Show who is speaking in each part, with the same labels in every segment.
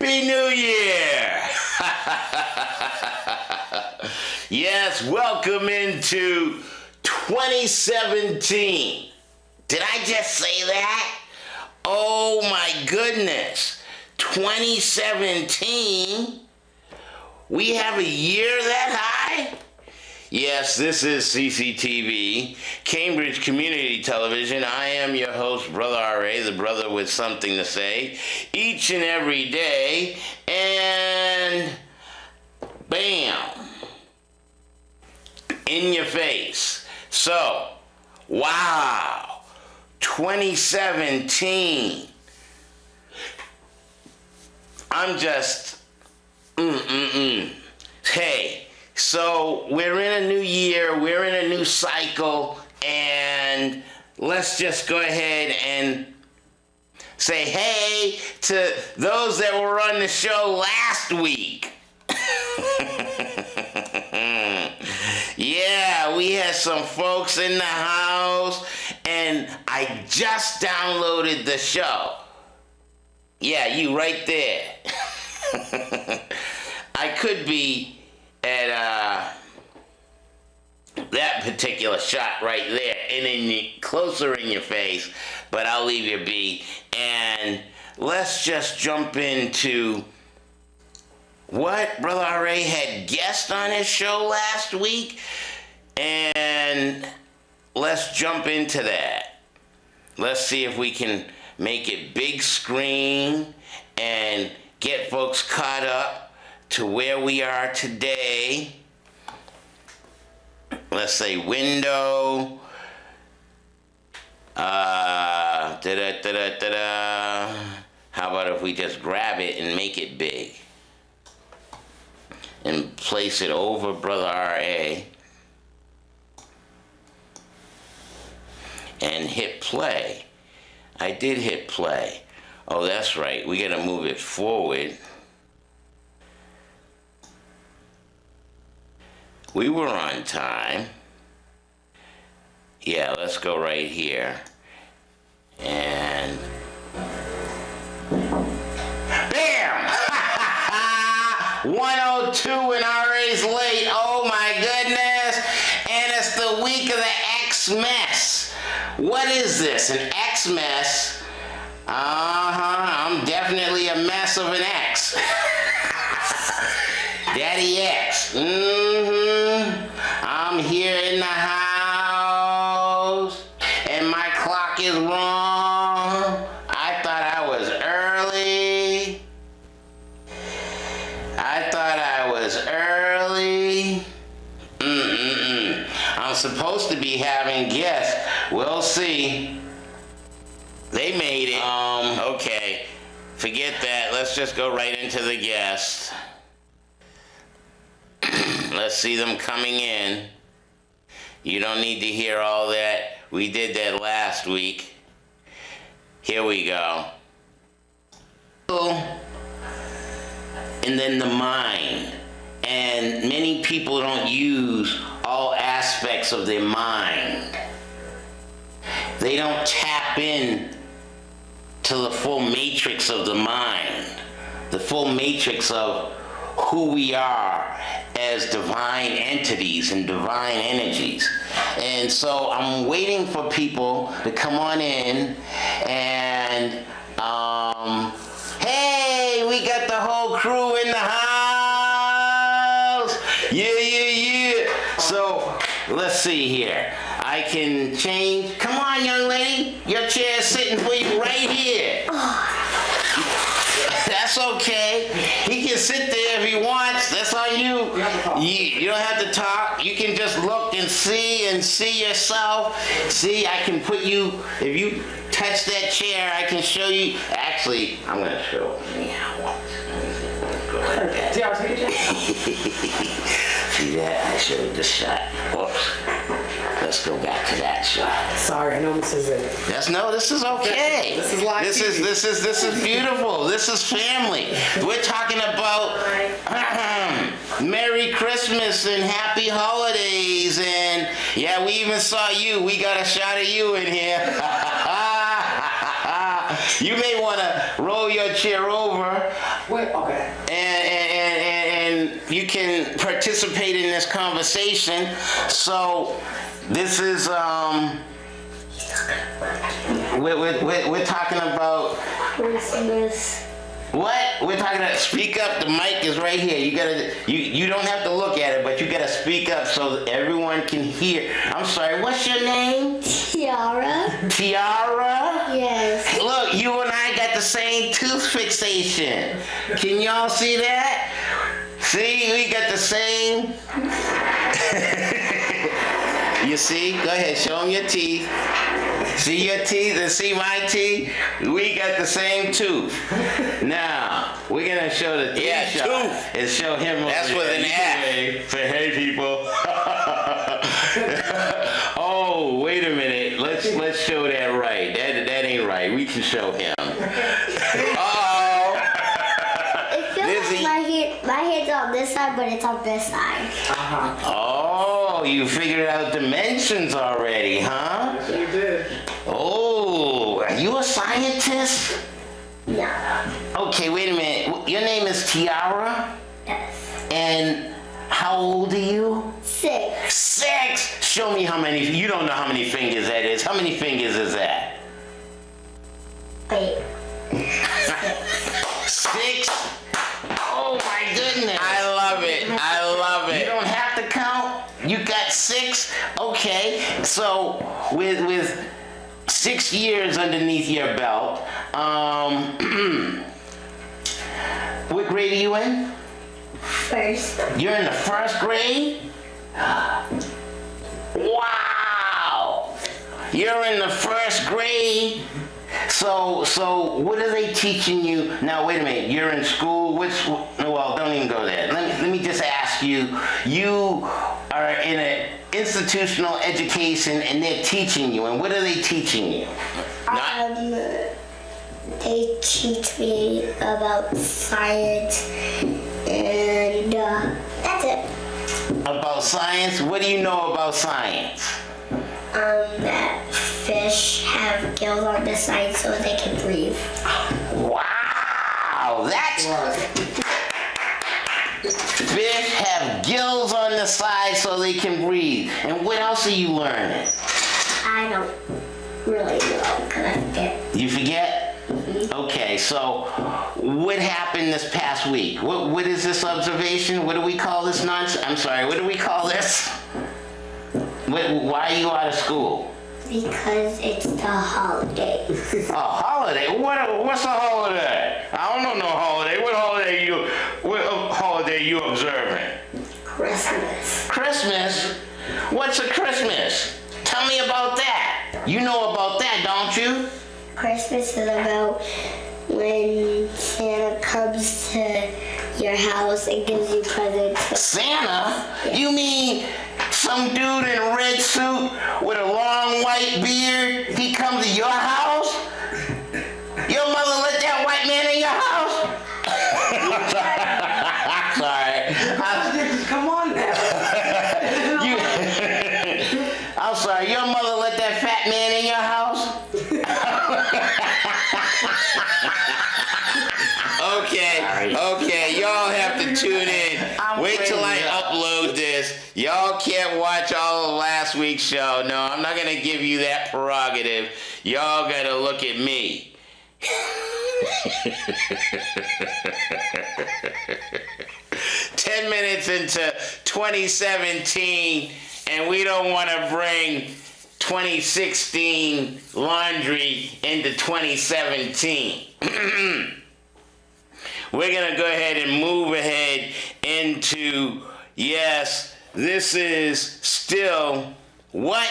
Speaker 1: Happy New Year! Yes, welcome into 2017. Did I just say that? Oh my goodness. 2017? We have a year that high? Yes, this is CCTV, Cambridge Community Television. I am your host, Brother R.A., the brother with something to say, each and every day, and bam, in your face. So, wow, 2017. I'm just, Hey. So we're in a new year, we're in a new cycle, and let's just go ahead and say hey to those that were on the show last week. Yeah, we had some folks in the house, and I just downloaded the show. Yeah, you right there. I could be at that particular shot right there, and closer in your face, but I'll leave you be. And let's just jump into what Brother R.A. had guest on his show last week, and let's jump into that. Let's see if we can make it big screen and get folks caught up to where we are today. Let's say window. How about if we just grab it and make it big and place it over Brother R.A. and hit play. I did hit play. Oh, that's right. We gotta move it forward. We were on time. Yeah, let's go right here. And bam! 102 and R.A.'s late. Oh my goodness. And it's the week of the X-Mess. What is this, an X-Mess? I'm definitely a mess of an X. Daddy X. I'm here in the house, and my clock is wrong. I thought I was early. I'm supposed to be having guests. We'll see. They made it. Okay. Forget that. Let's just go right into the guests. Let's see them coming in. You don't need to hear all that. We did that last week. Here we go. And then the mind. And many people don't use all aspects of their mind. They don't tap in to the full matrix of the mind. The full matrix of who we are as divine entities and divine energies. And so I'm waiting for people to come on in and hey, we got the whole crew in the house. Yeah. So let's see here. I can change. Come on, young lady. Your chair is sitting for you right here. That's okay. He can sit there if he wants. That's on you. You don't have to talk. You can just look and see yourself. See, I can put you, if you touch that chair, I can show you. Actually, I'm going to show you. See that? I showed the shot. Whoops. Let's go back to that shot.
Speaker 2: Sorry, I know this isn't.
Speaker 1: This is okay.
Speaker 2: This is live.
Speaker 1: This is beautiful. This is family. We're talking about Merry Christmas and Happy Holidays, and yeah, we even saw you. We got a shot of you in here. You may want to roll your chair over.
Speaker 2: Wait, okay.
Speaker 1: And you can participate in this conversation. So this is we're talking about
Speaker 3: Christmas.
Speaker 1: what? We're talking about speak up. The mic is right here. You don't have to look at it, but you gotta speak up so that everyone can hear. I'm sorry, what's your name?
Speaker 3: Tiara.
Speaker 1: Tiara?
Speaker 3: Yes.
Speaker 1: Look, you and I got the same tooth fixation. Can y'all see that? See, we got the same. You see? Go ahead, show them your teeth. See your teeth and see my teeth? We got the same tooth. Now, we're going to show the teeth shot and show him. That's with an F. Say, hey, people. Oh, wait a minute. Let's show that right. That ain't right. We can show him. Uh-oh.
Speaker 3: It feels like my head's on this side, but it's on this side.
Speaker 1: Oh, you figured out dimensions already, huh?
Speaker 2: Yes, you did.
Speaker 1: Oh, are you a scientist?
Speaker 3: Yeah.
Speaker 1: Okay, wait a minute. Your name is Tiara?
Speaker 3: Yes.
Speaker 1: And how old are you?
Speaker 3: 6.
Speaker 1: 6? Show me how many. You don't know how many fingers that is. How many fingers is that?
Speaker 3: Wait.
Speaker 1: 6? Oh my goodness. I love it. I love it. You don't have to count. You got 6? Okay. So with 6 years underneath your belt, what grade are you in?
Speaker 3: First.
Speaker 1: You're in the 1st grade? Wow! You're in the 1st grade? So what are they teaching you? Now, wait a minute. You're in school. Well, don't even go there. Let me just ask you. You are in an institutional education, and they're teaching you. And what are they teaching you?
Speaker 3: They teach me about science, and that's it.
Speaker 1: About science? What do you know about science?
Speaker 3: That fish have gills on the side so they can breathe.
Speaker 1: Wow, that's... Fish have gills on the side so they can breathe. And what else are you learning?
Speaker 3: I don't really know because I forget.
Speaker 1: You forget?
Speaker 3: Mm-hmm.
Speaker 1: Okay, so what happened this past week? What is this observation? What do we call this nonsense? I'm sorry, what do we call this? Why are you out of school?
Speaker 3: Because it's the holidays.
Speaker 1: A holiday? What's a holiday? I don't know no holiday. What holiday you observing?
Speaker 3: Christmas.
Speaker 1: Christmas? What's a Christmas? Tell me about that. You know about that, don't you?
Speaker 3: Christmas is about when Santa comes to your house and gives you presents.
Speaker 1: Santa? You mean some dude in a red suit with a long white beard? He comes to your house? Your mother let that white man in your house? Sorry.
Speaker 2: Come on now.
Speaker 1: I'm sorry. Your mother let that fat man in your house? Okay, y'all have to tune in. Wait till I upload this. Y'all can't watch all of last week's show. No, I'm not going to give you that prerogative. Y'all got to look at me. 10 minutes into 2017, and we don't want to bring 2016 laundry into 2017. We're going to go ahead and move ahead into, yes, this is still what?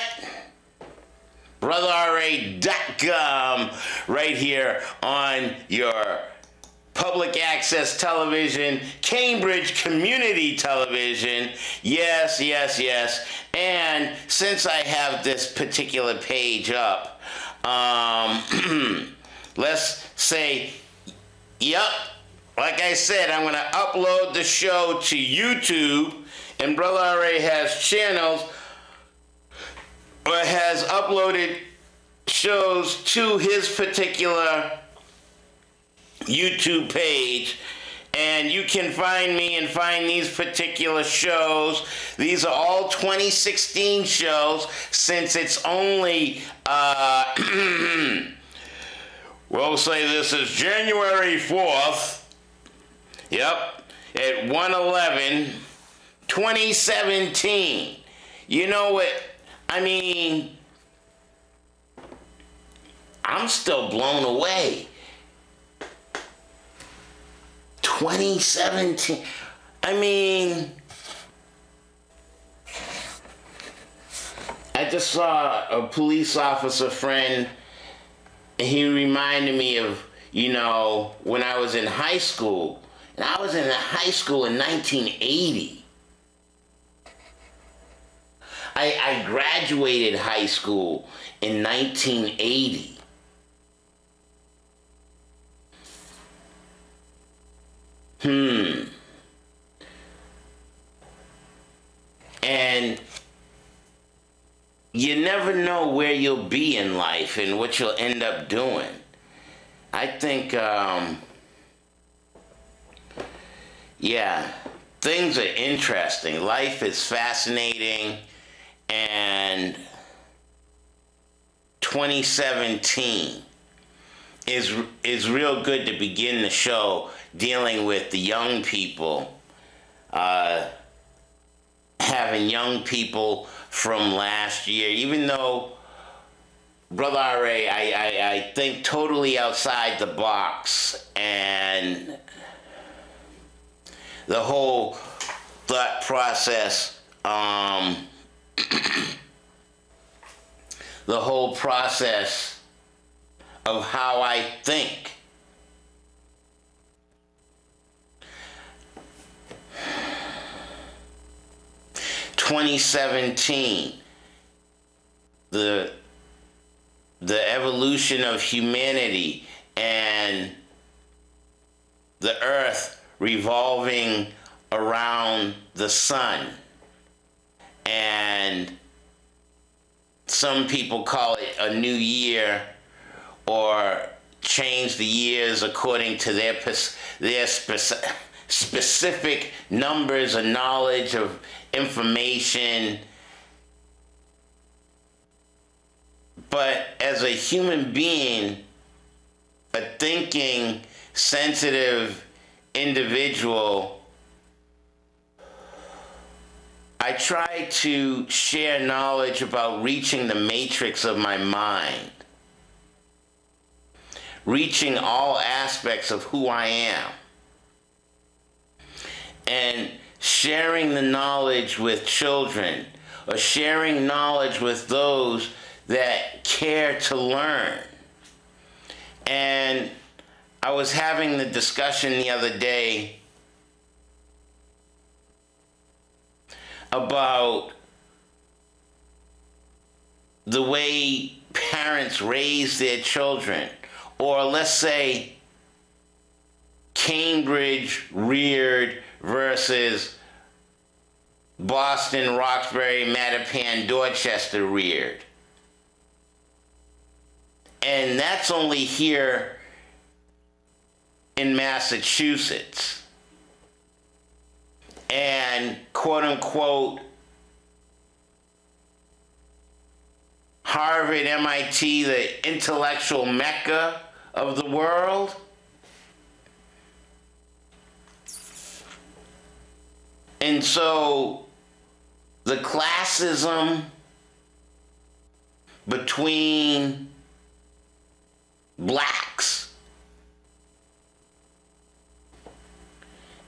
Speaker 1: BrotherRA.com right here on your public access television, Cambridge Community Television. Yes, yes, yes. And since I have this particular page up, let's say, yep. Like I said, I'm going to upload the show to YouTube, and Brother RA has channels, or has uploaded shows to his particular YouTube page, and you can find me and find these particular shows. These are all 2016 shows, since it's only, we'll say this is January 4th, yep, at 1/11/2017. You know what, I mean, I'm still blown away. 2017. I mean, I just saw a police officer friend, and he reminded me of, you know, when I was in high school. And I was in high school in 1980. I graduated high school in 1980. And you never know where you'll be in life and what you'll end up doing. I think, yeah, things are interesting. Life is fascinating, and 2017 is real good to begin the show dealing with the young people, having young people from last year, even though, Brother R.A., I think totally outside the box, and the whole thought process, the whole process of how I think. "2017, the evolution of humanity and the earth revolving around the sun." And some people call it a new year, or change the years according to their specific numbers of knowledge of information. But as a human being, a thinking, sensitive individual, I try to share knowledge about reaching the matrix of my mind, reaching all aspects of who I am, and sharing the knowledge with children, or sharing knowledge with those that care to learn. And I was having the discussion the other day about the way parents raise their children, or let's say Cambridge reared versus Boston, Roxbury, Mattapan, Dorchester reared. And that's only here in Massachusetts. And quote unquote, Harvard, MIT, the intellectual mecca of the world. And so the classism between blacks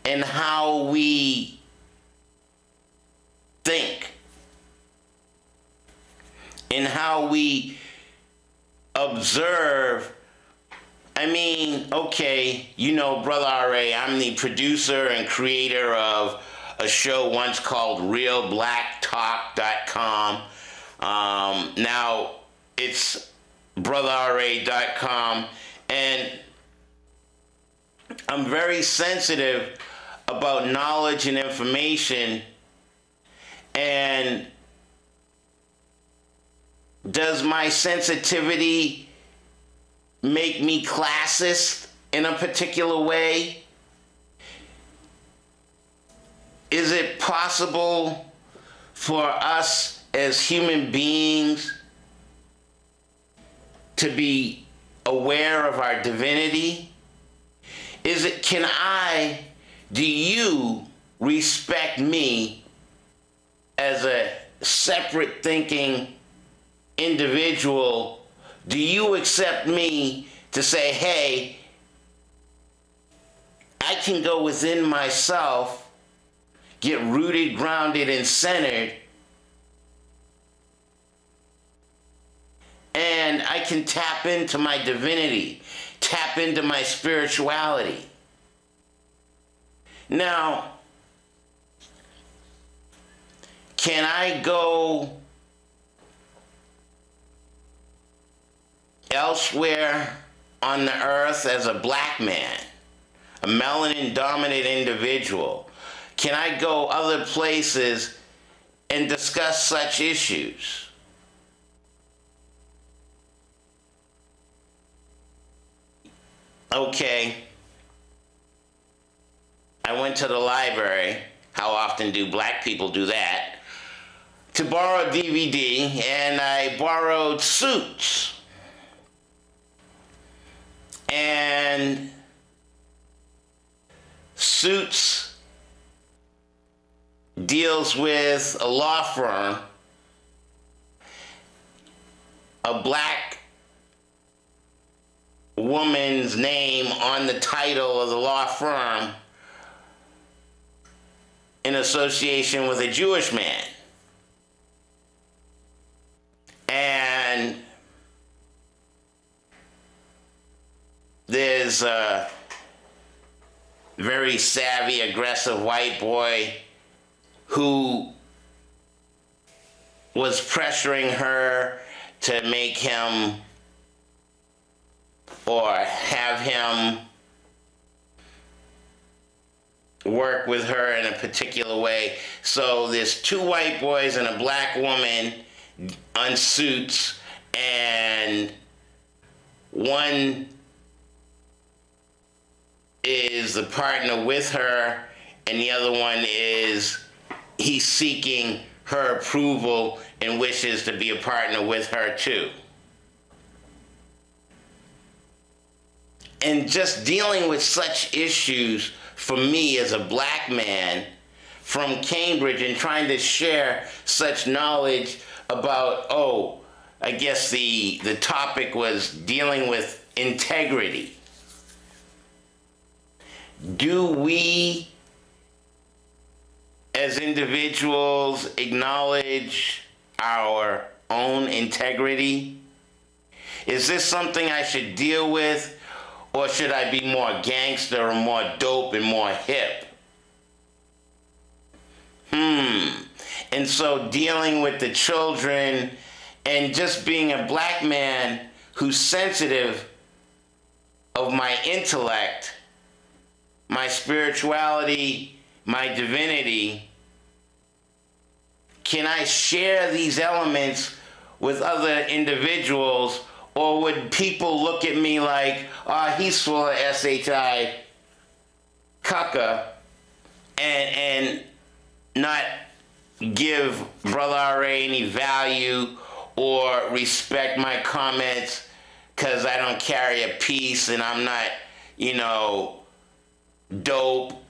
Speaker 1: and how we think and how we observe. I mean, okay, you know, Brother R.A., I'm the producer and creator of a show once called RealBlackTalk.com. Now it's BrotherRA.com, and I'm very sensitive about knowledge and information. And does my sensitivity make me classist? in a particular way? Is it possible for us as human beings to be aware of our divinity? Do you respect me as a separate thinking individual? Do you accept me to say, hey, I can go within myself, get rooted, grounded, and centered, and I can tap into my divinity, tap into my spirituality? Now, can I go elsewhere on the earth as a black man, a melanin-dominant individual? Can I go other places and discuss such issues? Okay. I went to the library. How often do black people do that? To borrow a DVD, and I borrowed Suits. And Suits deals with a law firm, a black woman's name on the title of the law firm in association with a Jewish man. And there's a very savvy, aggressive white boy who was pressuring her to make him or have him work with her in a particular way. So there's two white boys and a black woman on Suits, and one is the partner with her, and the other one is he's seeking her approval and wishes to be a partner with her too. And just dealing with such issues for me as a black man from Cambridge and trying to share such knowledge about, I guess the topic was dealing with integrity. Do we as individuals acknowledge our own integrity? Is this something I should deal with, or should I be more gangster or more dope and more hip? And so dealing with the children and just being a black man who's sensitive of my intellect, my spirituality, my divinity, can I share these elements with other individuals, or would people look at me like, he's full of SHI cucka, and not give Brother RA any value or respect my comments because I don't carry a piece and I'm not, dope,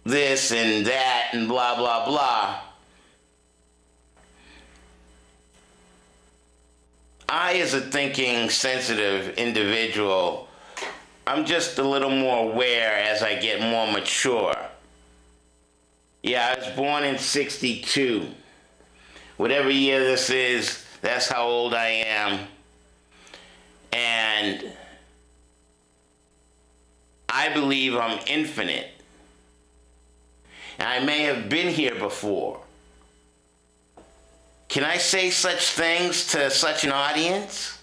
Speaker 1: this and that and blah, blah, blah. I, as a thinking, sensitive individual, I'm just a little more aware as I get more mature. Yeah, I was born in '62. Whatever year this is, that's how old I am. And I believe I'm infinite. And I may have been here before. Can I say such things to such an audience?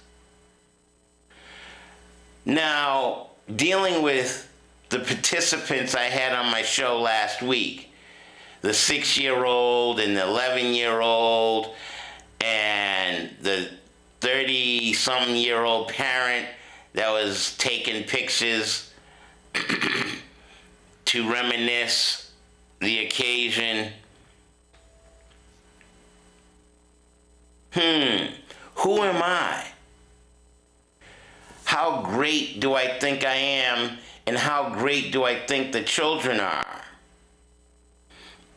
Speaker 1: Now, dealing with the participants I had on my show last week, the 6-year-old and the 11-year-old and the 30-something-year-old parent that was taking pictures to reminisce the occasion. Who am I? How great do I think I am, and how great do I think the children are?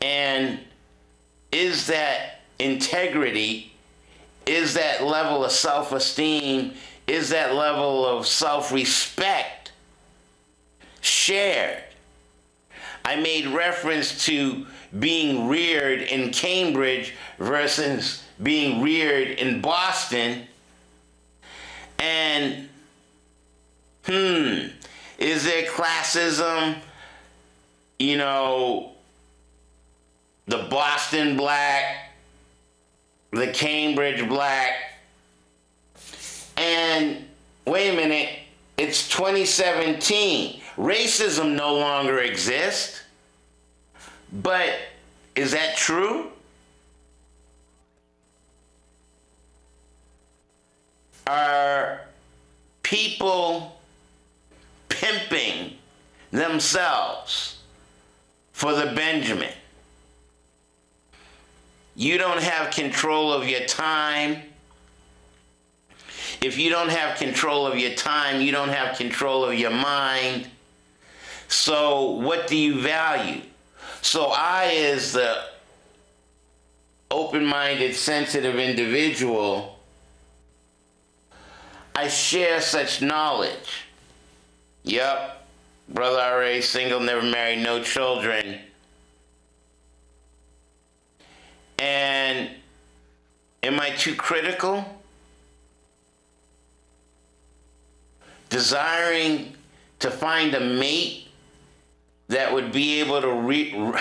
Speaker 1: And is that integrity, is that level of self-esteem, is that level of self-respect shared? I made reference to being reared in Cambridge versus being reared in Boston. And, is there classism? You know, the Boston black, the Cambridge black. And wait a minute, it's 2017. Racism no longer exists. But is that true? Are people pimping themselves for the Benjamin? You don't have control of your time. If you don't have control of your time, you don't have control of your mind. So what do you value? So I, as the open-minded, sensitive individual, I share such knowledge. Yep, brother R.A., single, never married, no children. And am I too critical? Desiring to find a mate that would be able to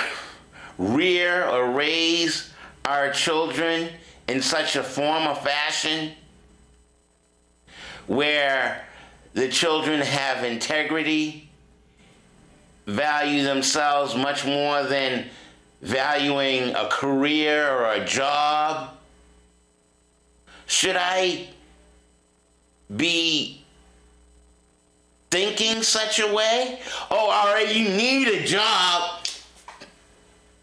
Speaker 1: rear or raise our children in such a form or fashion where the children have integrity, value themselves much more than valuing a career or a job? Should I be thinking such a way? Oh, all right, you need a job.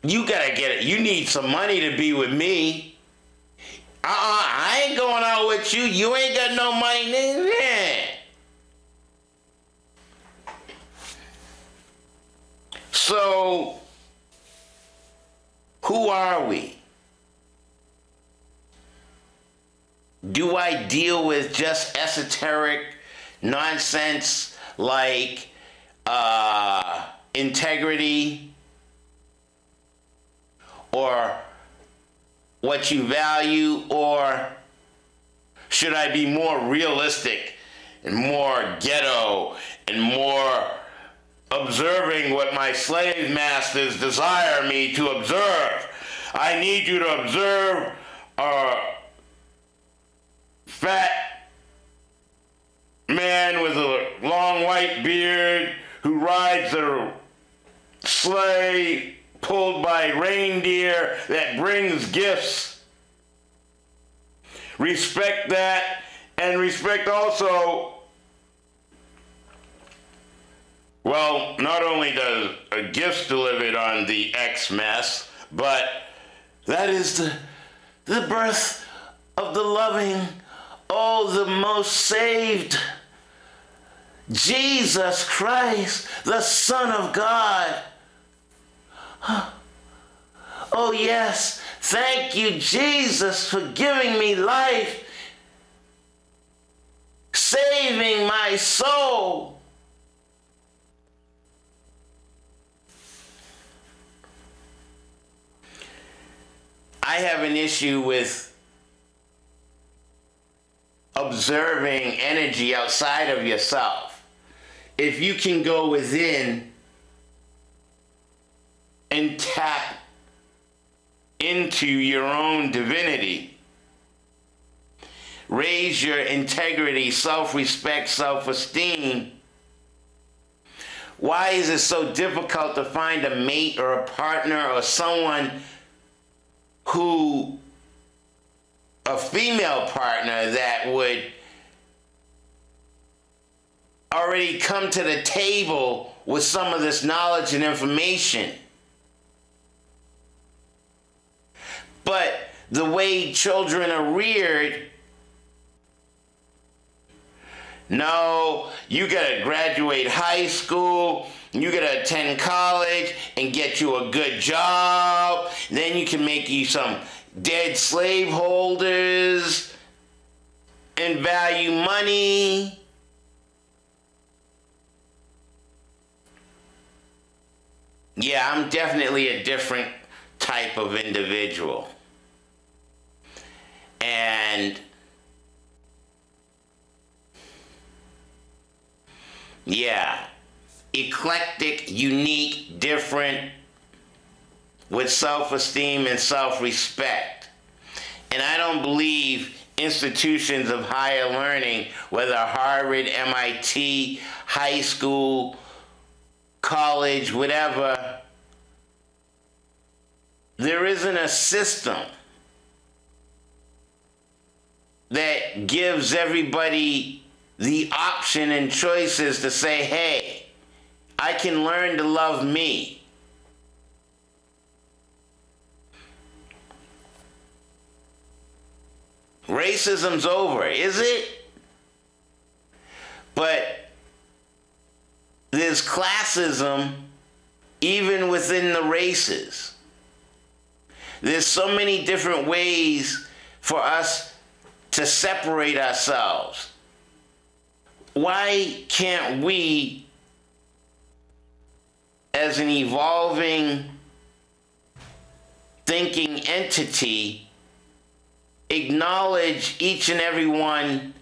Speaker 1: You gotta get it. You need some money to be with me. I ain't going out with you. You ain't got no money. Yeah. So, who are we? Do I deal with just esoteric nonsense like integrity or what you value, or should I be more realistic and more ghetto and more observing what my slave masters desire me to observe? I need you to observe a fat man with a long white beard who rides a sleigh pulled by reindeer that brings gifts. Respect that, and respect also, well, not only does a gift delivered on the Xmas, but that is the birth of the loving, oh, the most saved Jesus Christ, the Son of God. Oh yes, thank you, Jesus, for giving me life, saving my soul. I have an issue with observing energy outside of yourself. If you can go within and tap into your own divinity, raise your integrity, self-respect, self-esteem, why is it so difficult to find a mate or a partner or someone who, a female partner that would already come to the table with some of this knowledge and information. But the way children are reared, no, you gotta graduate high school, you gotta attend college and get you a good job, then you can make you some dead slaveholders and value money. Yeah, I'm definitely a different type of individual. And yeah, eclectic, unique, different, with self-esteem and self-respect. And I don't believe institutions of higher learning, whether Harvard, MIT, high school, college, whatever, there isn't a system that gives everybody the option and choices to say, hey, I can learn to love me. Racism's over, is it? But there's classism even within the races. There's so many different ways for us to separate ourselves. Why can't we, as an evolving, thinking entity, acknowledge each and every one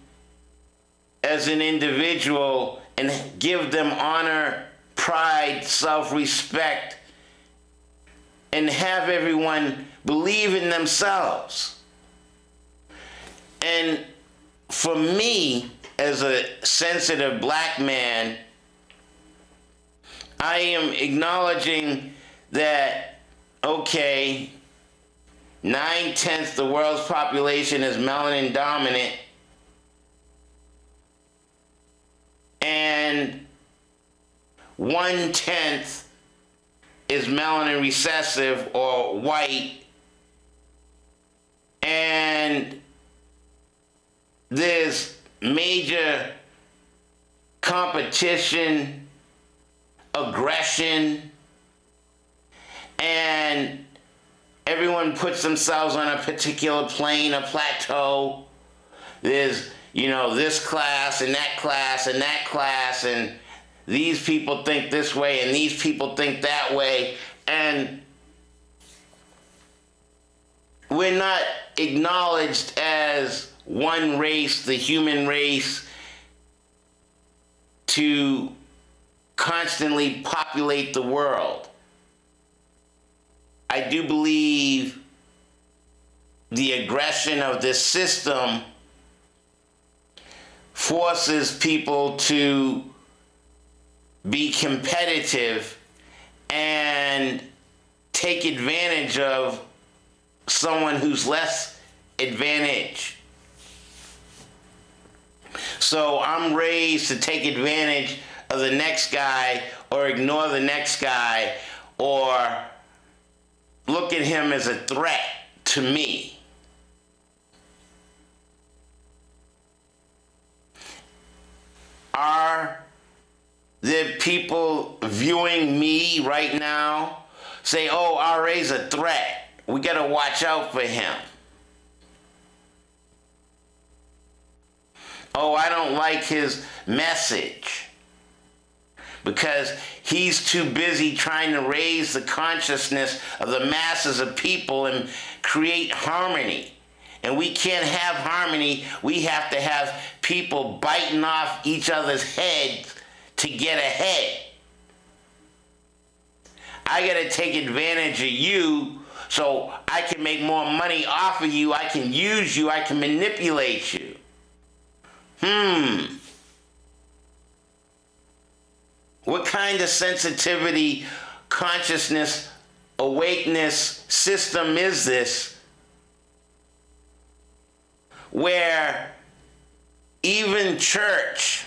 Speaker 1: as an individual and give them honor, pride, self-respect, and have everyone believe in themselves? And for me, as a sensitive black man, I am acknowledging that, okay, 9/10 the world's population is melanin dominant, and 1/10 is melanin recessive or white, and there's major competition, aggression, and everyone puts themselves on a particular plane, a plateau. There's, you know, this class and that class and that class, and these people think this way and these people think that way, and we're not acknowledged as one race, the human race, to constantly populate the world. I do believe the aggression of this system forces people to be competitive and take advantage of someone who's less advantaged. So I'm raised to take advantage of the next guy or ignore the next guy or look at him as a threat to me. Are there people viewing me right now say, oh, RA's a threat, we gotta watch out for him? Oh, I don't like his message because he's too busy trying to raise the consciousness of the masses of people and create harmony. And we can't have harmony. We have to have people biting off each other's heads to get ahead. I gotta take advantage of you so I can make more money off of you. I can use you. I can manipulate you. What kind of sensitivity, consciousness, awakeness system is this where even church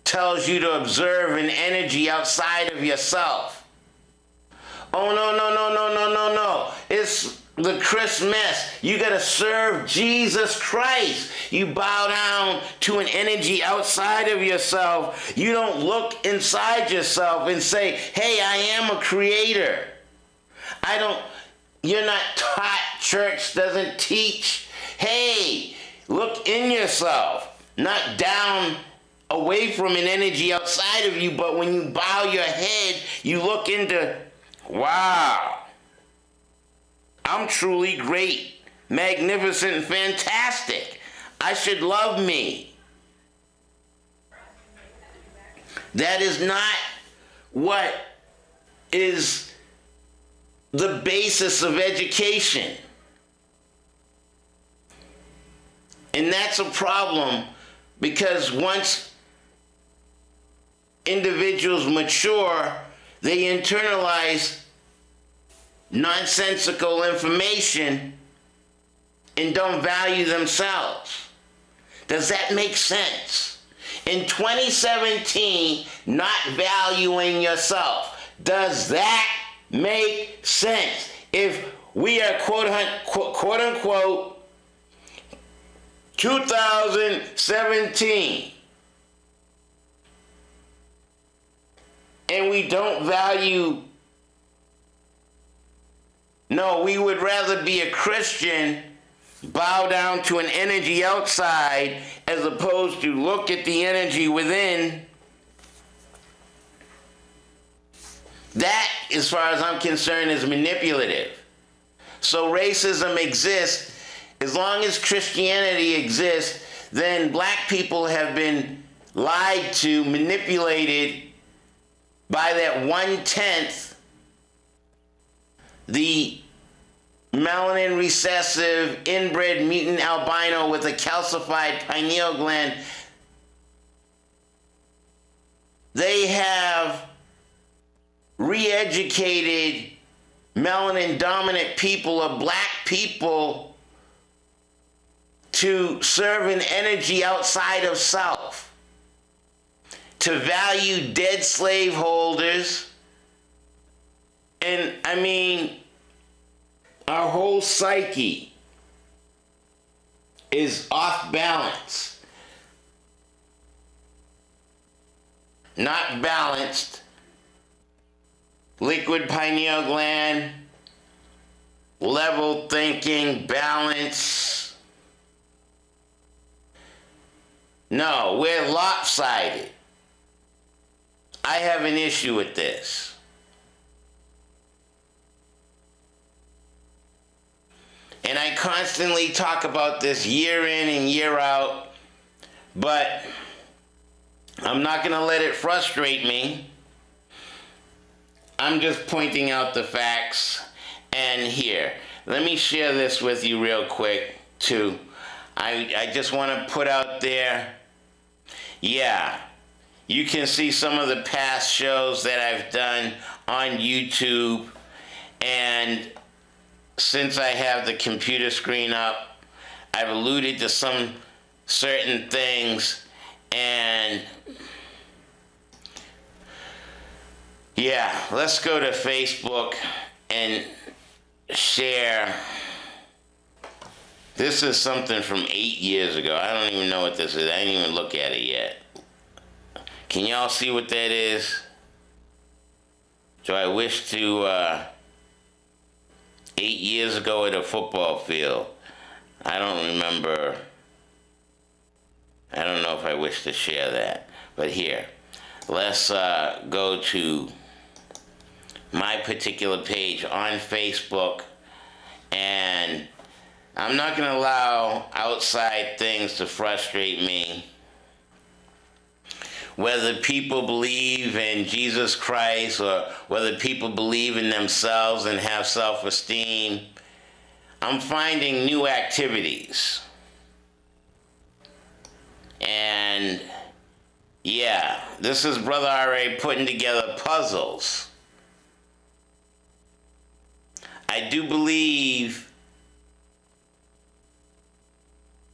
Speaker 1: tells you to observe an energy outside of yourself. Oh, no, no, no, no, no, no, no. It's the Christmas. You got to serve Jesus Christ. You bow down to an energy outside of yourself. You don't look inside yourself and say, hey, I am a creator. You're not taught, church doesn't teach. Hey, look in yourself, not down away from an energy outside of you, but when you bow your head, you look into, wow, I'm truly great, magnificent, and fantastic. I should love me. That is not what is the basis of education. And that's a problem, because once individuals mature, they internalize nonsensical information and don't value themselves. Does that make sense? In 2017, not valuing yourself, does that make sense? If we are quote unquote 2017 and we don't value, no, we would rather be a Christian, bow down to an energy outside, as opposed to look at the energy within. That, as far as I'm concerned, is manipulative. So racism exists. As long as Christianity exists, then black people have been lied to, manipulated by that 1/10, the melanin recessive inbred mutant albino with a calcified pineal gland. They have re-educated melanin dominant people, or black people, to serve an energy outside of self, to value dead slaveholders. And I mean, our whole psyche is off balance, not balanced. Liquid pineal gland, level thinking, balance. No, we're lopsided. I have an issue with this. And I constantly talk about this year in and year out, but I'm not going to let it frustrate me. I'm just pointing out the facts. And here, let me share this with you real quick, too. I just want to put out there, yeah, you can see some of the past shows that I've done on YouTube. And since I have the computer screen up, I've alluded to some certain things. And yeah, let's go to Facebook and share. This is something from 8 years ago. I don't even know what this is. I didn't even look at it yet. Can y'all see what that is? So I wish to, 8 years ago at a football field. I don't remember. I don't know if I wish to share that. But here, let's go to my particular page on Facebook, and I'm not going to allow outside things to frustrate me. Whether people believe in Jesus Christ or whether people believe in themselves and have self-esteem, I'm finding new activities. And yeah, this is Brother R.A. putting together puzzles. I do believe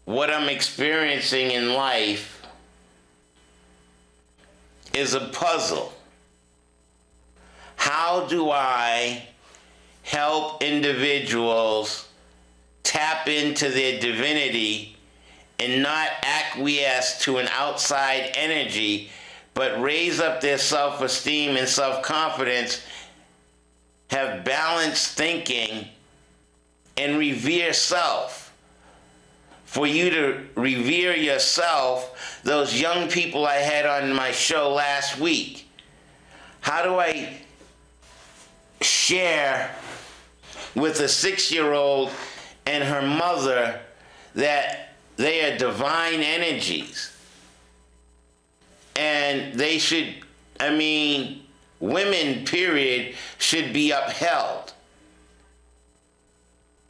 Speaker 1: what I'm experiencing in life is a puzzle. How do I help individuals tap into their divinity and not acquiesce to an outside energy, but raise up their self-esteem and self-confidence, have balanced thinking, and revere self? For you to revere yourself, those young people I had on my show last week, how do I share with a 6-year-old and her mother that they are divine energies? And they should, women, period, should be upheld.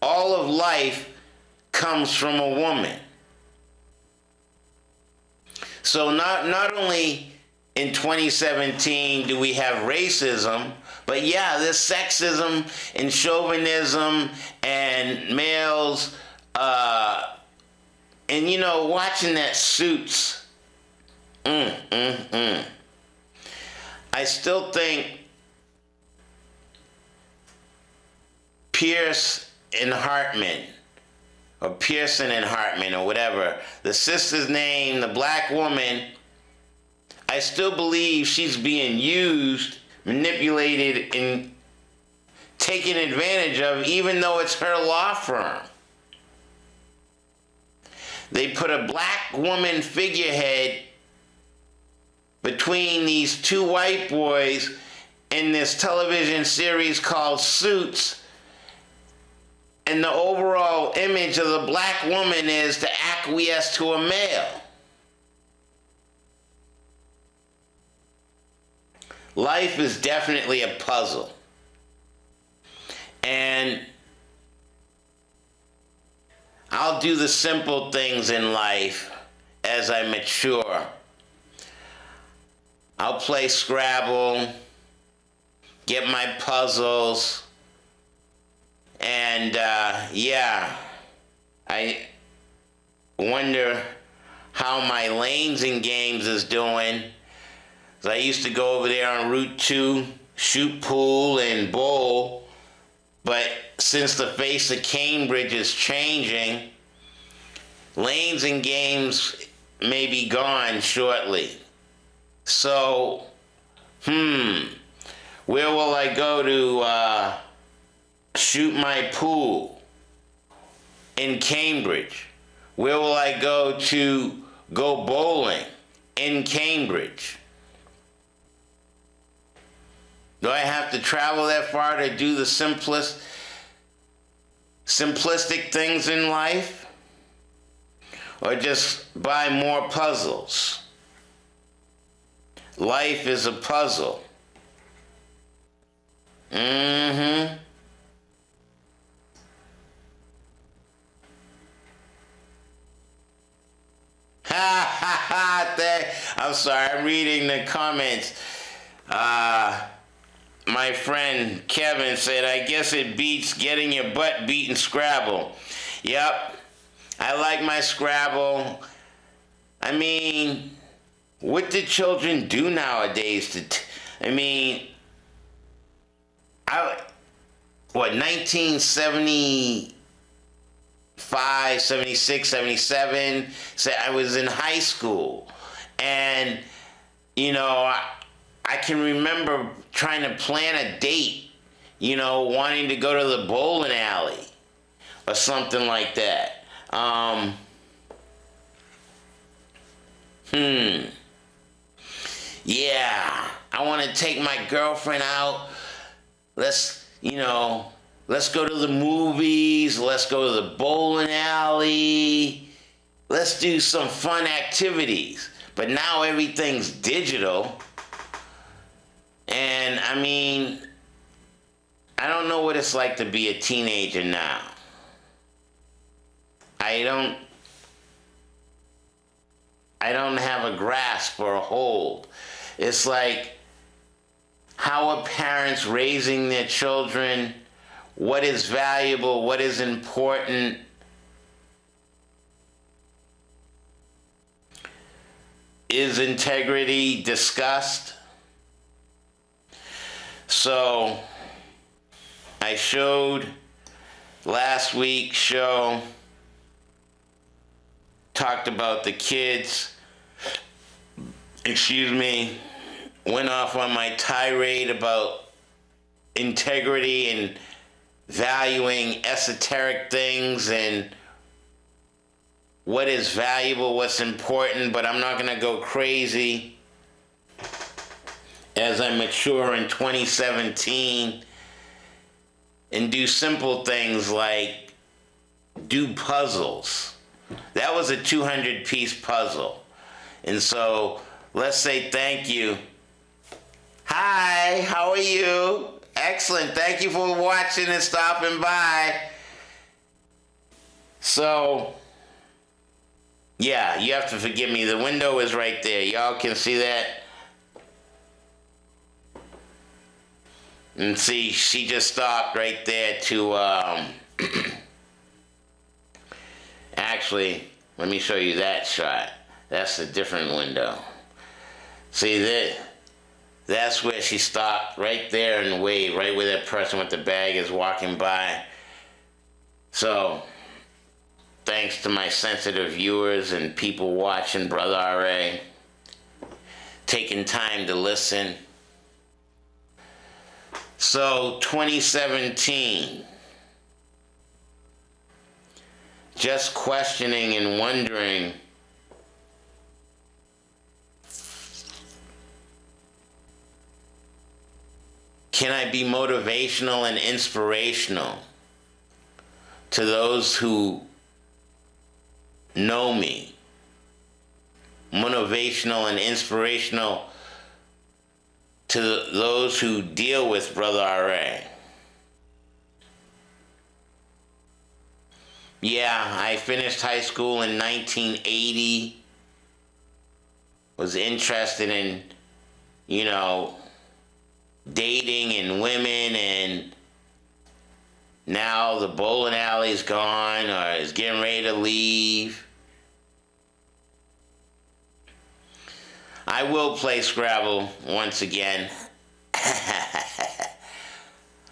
Speaker 1: All of life comes from a woman. So not only in 2017 do we have racism, but yeah, there's sexism and chauvinism and males, and you know, watching that Suits, I still think Pierce and Hartman, or Pearson and Hartman, or whatever, the sister's name, the black woman, I still believe she's being used, manipulated, and taken advantage of, even though it's her law firm. They put a black woman figurehead between these two white boys in this television series called Suits, and the overall image of the black woman is to acquiesce to a male. Life is definitely a puzzle. And I'll do the simple things in life as I mature. I'll play Scrabble, get my puzzles, and yeah, I wonder how my lanes and games is doing. I used to go over there on Route 2, shoot pool and bowl, but since the face of Cambridge is changing, lanes and games may be gone shortly. So, where will I go to shoot my pool in Cambridge? Where will I go to go bowling in Cambridge? Do I have to travel that far to do the simplistic things in life? Or just buy more puzzles? Life is a puzzle. Ha ha ha! I'm sorry, I'm reading the comments. My friend Kevin said, I guess it beats getting your butt beat in Scrabble. Yep, I like my Scrabble. I mean, what do children do nowadays? 1975, 76, 77, so I was in high school. And, you know, I can remember trying to plan a date, you know, wanting to go to the bowling alley or something like that. Yeah, I want to take my girlfriend out. Let's go to the movies. Let's go to the bowling alley. Let's do some fun activities. But now everything's digital. And I mean, I don't know what it's like to be a teenager now. I don't have a grasp or a hold. It's like, how are parents raising their children? What is valuable? What is important? is integrity discussed? So I showed last week's show, talked about the kids, went off on my tirade about integrity and valuing esoteric things and what is valuable, what's important, but I'm not going to go crazy as I mature in 2017 and do simple things like do puzzles. That was a 200-piece puzzle. And so let's say thank you. Hi, how are you? Excellent. Thank you for watching and stopping by. So, yeah, you have to forgive me. The window is right there. Y'all can see that? And see, she just stopped right there to, actually, let me show you that shot. That's a different window. See that? That's where she stopped, right there in the wave, right where that person with the bag is walking by. So, thanks to my sensitive viewers and people watching Brother R.A., taking time to listen. So, 2017, just questioning and wondering, can I be motivational and inspirational to those who know me? Motivational and inspirational to those who deal with Brother R.A. Yeah, I finished high school in 1980. Was interested in, dating and women, and now the bowling alley's gone or is getting ready to leave. I will play Scrabble once again. I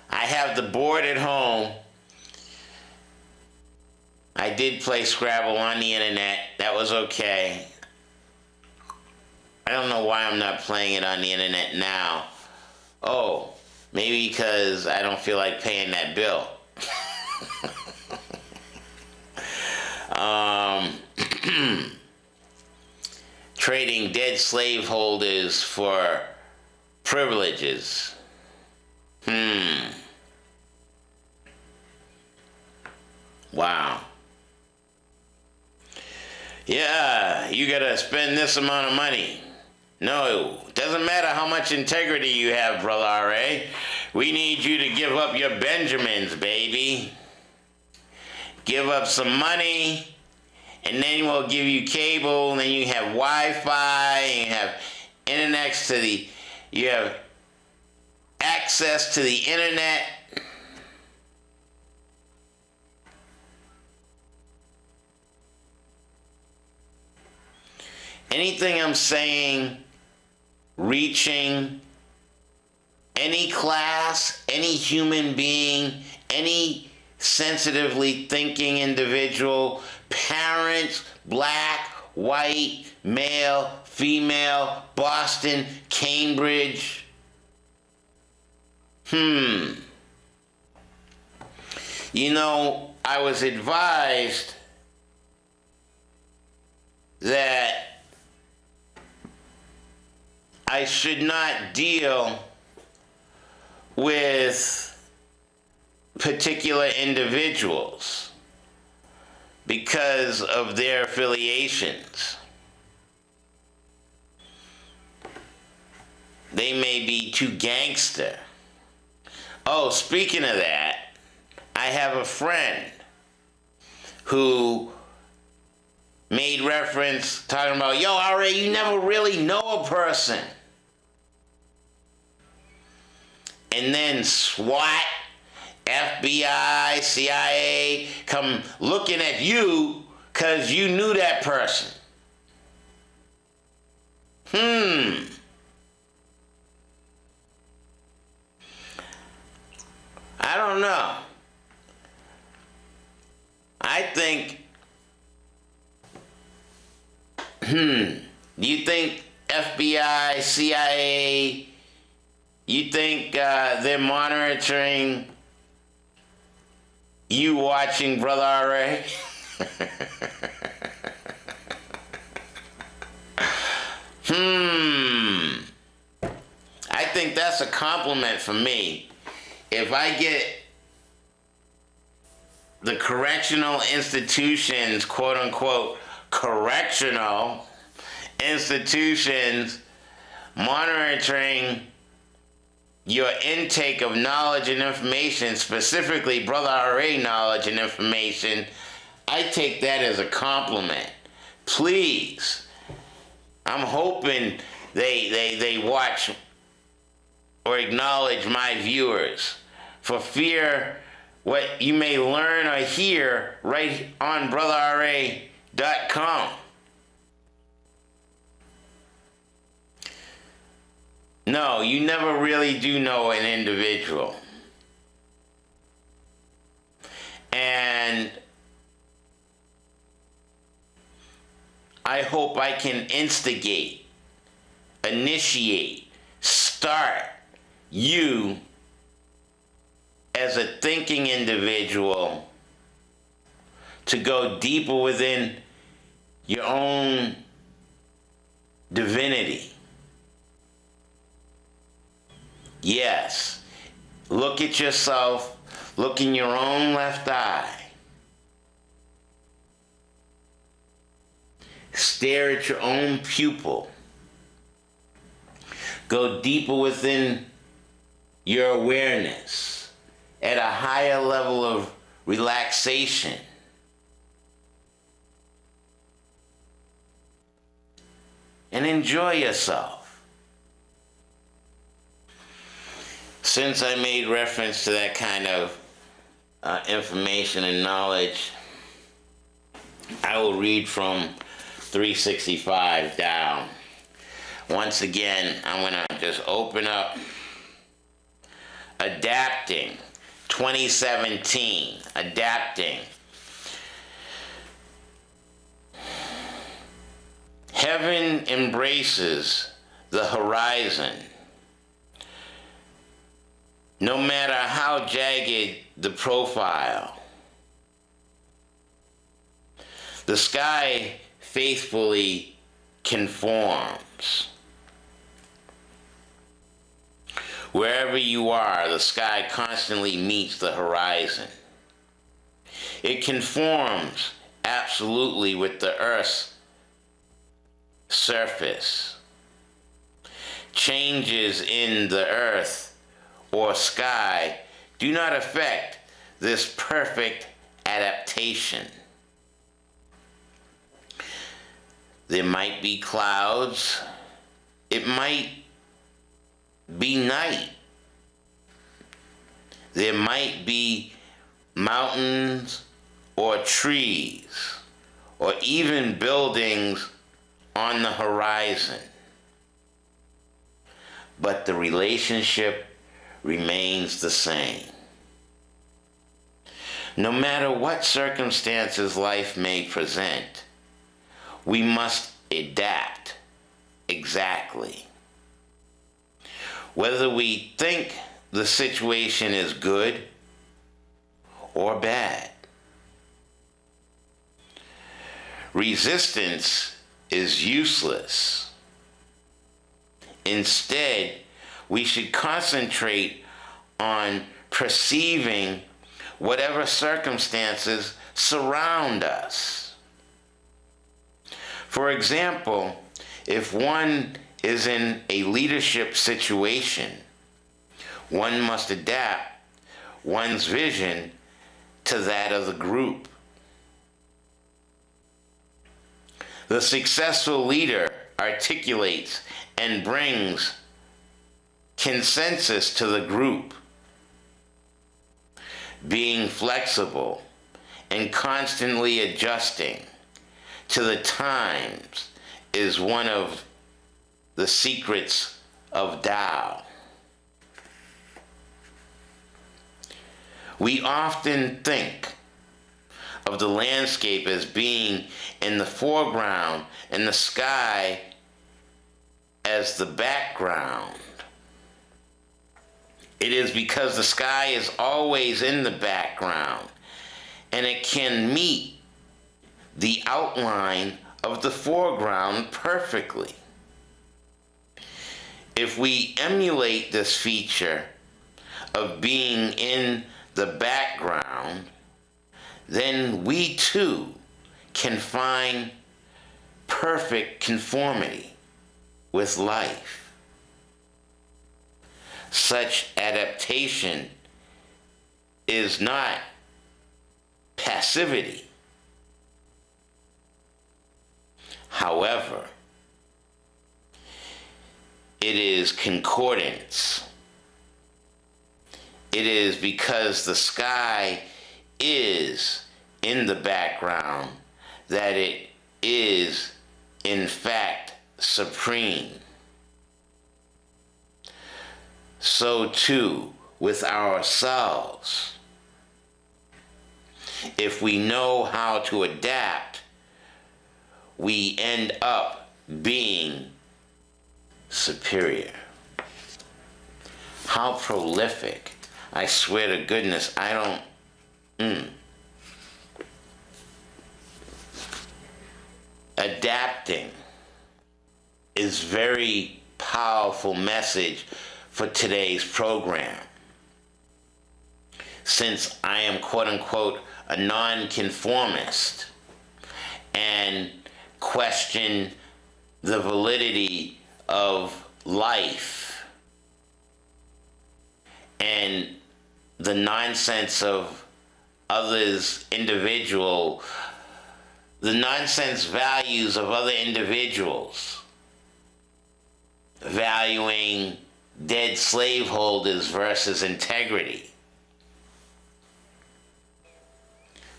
Speaker 1: have the board at home. I did play Scrabble on the internet. That was okay. I don't know why I'm not playing it on the internet now. Oh, maybe because I don't feel like paying that bill. Trading dead slaveholders for privileges. Wow. Yeah, you gotta spend this amount of money. No, doesn't matter how much integrity you have, Brother R.A. We need you to give up your Benjamins, baby. Give up some money, and then we'll give you cable, and then you have Wi-Fi, and you have internet you have access to the internet. Anything I'm saying, reaching any class, any human being, any sensitively thinking individual, parents, black, white, male, female, Boston, Cambridge. I was advised that I should not deal with particular individuals because of their affiliations. They may be too gangster. Oh, speaking of that, I have a friend who made reference talking about, yo, R.A., you never really know a person. And then SWAT, FBI, CIA come looking at you because you knew that person. I don't know. I think, do you think FBI, CIA, you think they're monitoring you watching Brother R.A.? I think that's a compliment for me. If I get the correctional institutions, quote unquote, correctional institutions monitoring your intake of knowledge and information, specifically Brother R.A. knowledge and information, I take that as a compliment. Please. I'm hoping they watch or acknowledge my viewers, for fear what you may learn or hear right on BrotherRA.com. No, you never really do know an individual. And I hope I can instigate, initiate, start you as a thinking individual to go deeper within your own divinity. Yes, look at yourself, look in your own left eye. Stare at your own pupil. Go deeper within your awareness at a higher level of relaxation. And enjoy yourself. Since I made reference to that kind of information and knowledge, I will read from 365 down. Once again, I'm going to just open up Adapting 2017. Adapting. Heaven embraces the horizon. No matter how jagged the profile, the sky faithfully conforms. Wherever you are, the sky constantly meets the horizon. It conforms absolutely with the Earth's surface. Changes in the Earth or sky do not affect this perfect adaptation. There might be clouds. It might be night. There might be mountains or trees or even buildings on the horizon. But the relationship remains the same. No matter what circumstances life may present, we must adapt exactly. Whether we think the situation is good or bad. Resistance is useless. Instead, we should concentrate on perceiving whatever circumstances surround us. For example, if one is in a leadership situation, one must adapt one's vision to that of the group. The successful leader articulates and brings consensus to the group. Being flexible and constantly adjusting to the times is one of the secrets of Tao. We often think of the landscape as being in the foreground and the sky as the background. It is because the sky is always in the background, and it can meet the outline of the foreground perfectly. If we emulate this feature of being in the background, then we too can find perfect conformity with life. Such adaptation is not passivity. However, it is concordance. It is because the sky is in the background that it is, in fact, supreme. So too with ourselves. If we know how to adapt, we end up being superior. How prolific. I swear to goodness, I don't... Adapting is very powerful message for today's program. Since I am quote-unquote a nonconformist and question the validity of life and the nonsense of others' the nonsense values of other individuals, valuing dead slaveholders versus integrity.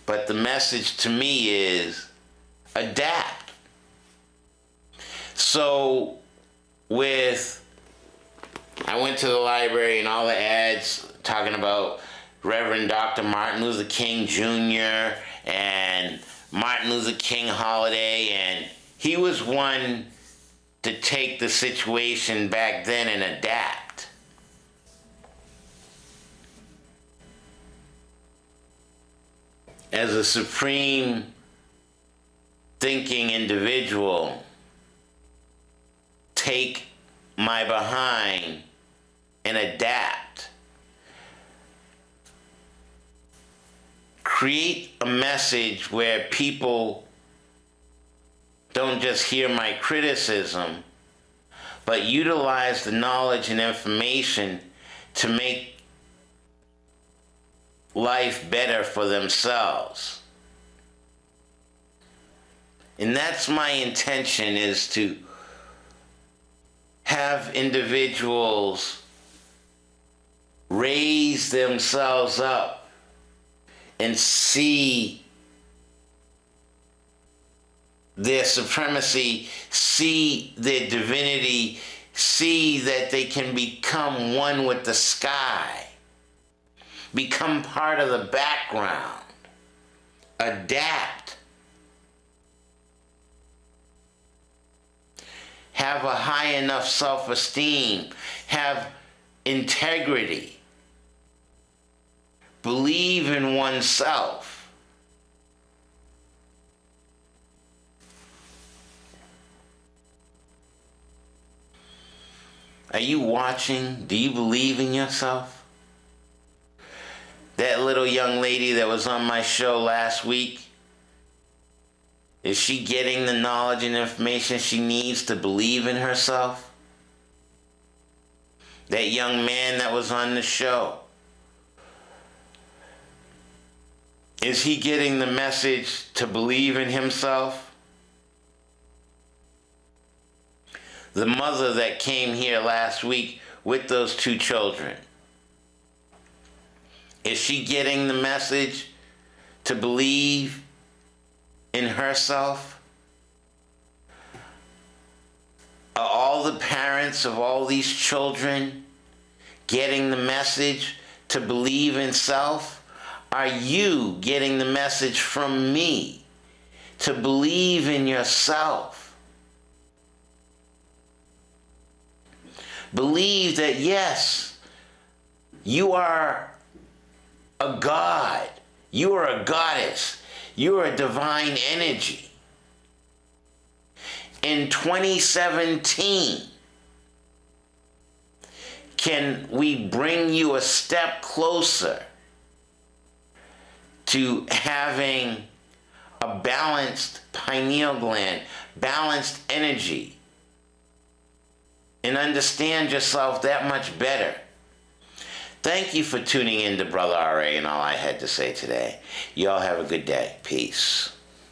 Speaker 1: But the message to me is adapt. So I went to the library and all the ads talking about Reverend Dr. Martin Luther King Jr. and Martin Luther King holiday, and he was one to take the situation back then and adapt. As a supreme thinking individual, take my behind and adapt. Create a message where people don't just hear my criticism, but utilize the knowledge and information to make life better for themselves. And that's my intention, is to have individuals raise themselves up and see their supremacy, see their divinity, see that they can become one with the sky, become part of the background, adapt, have a high enough self-esteem, have integrity, believe in oneself. Are you watching? Do you believe in yourself? That little young lady that was on my show last week, is she getting the knowledge and information she needs to believe in herself? That young man that was on the show, is he getting the message to believe in himself? The mother that came here last week with those 2 children, is she getting the message to believe in herself? Are all the parents of all these children getting the message to believe in self? Are you getting the message from me to believe in yourself? Believe that, yes, you are a god, you are a goddess, you are a divine energy. In 2017, can we bring you a step closer to having a balanced pineal gland, balanced energy, and understand yourself that much better? Thank you for tuning in to Brother R.A. and all I had to say today. Y'all have a good day. Peace.